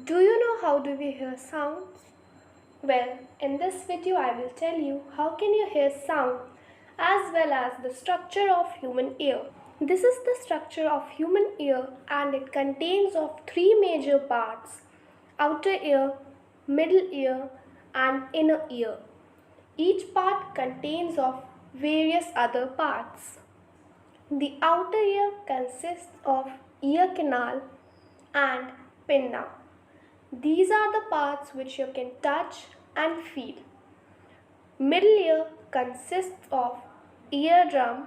Do you know how do we hear sounds? Well, in this video I will tell you how can you hear sound as well as the structure of human ear. This is the structure of human ear and it contains of three major parts: outer ear, middle ear and inner ear. Each part contains of various other parts. The outer ear consists of ear canal and pinna. These are the parts which you can touch and feel. Middle ear consists of eardrum,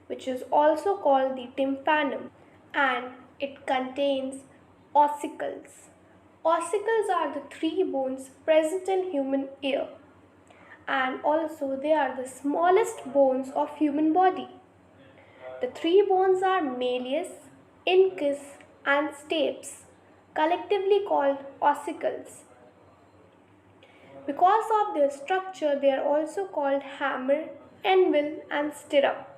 which is also called the tympanum, and it contains ossicles. Ossicles are the three bones present in human ear, and also they are the smallest bones of human body. The three bones are malleus, incus, and stapes, collectively called ossicles. Because of their structure, they are also called hammer, anvil, and stirrup.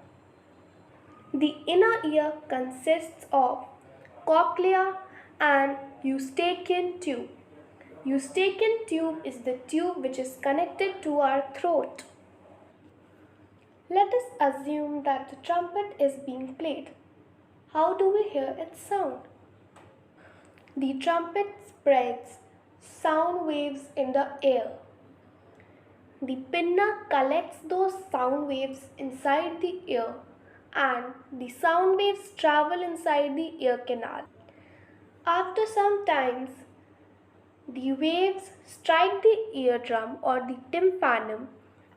The inner ear consists of cochlea and eustachian tube. Eustachian tube is the tube which is connected to our throat. Let us assume that the trumpet is being played. How do we hear its sound? The trumpet spreads sound waves in the air. The pinna collects those sound waves inside the ear and the sound waves travel inside the ear canal. After some time, the waves strike the eardrum or the tympanum.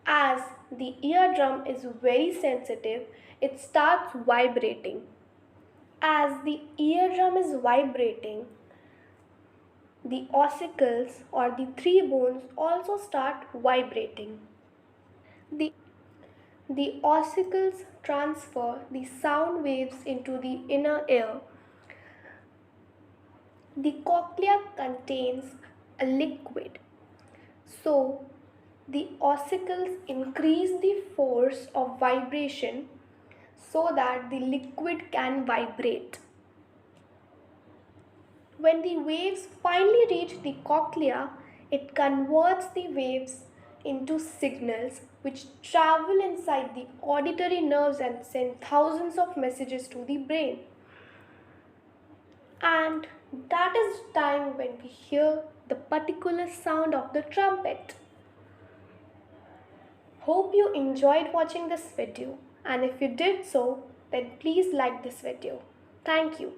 As the eardrum is very sensitive, it starts vibrating. As the eardrum is vibrating, the ossicles or the three bones also start vibrating. The ossicles transfer the sound waves into the inner ear. The cochlea contains a liquid, so the ossicles increase the force of vibration so that the liquid can vibrate. When the waves finally reach the cochlea, it converts the waves into signals which travel inside the auditory nerves and send thousands of messages to the brain. And that is the time when we hear the particular sound of the trumpet. Hope you enjoyed watching this video, and if you did so, then please like this video. Thank you.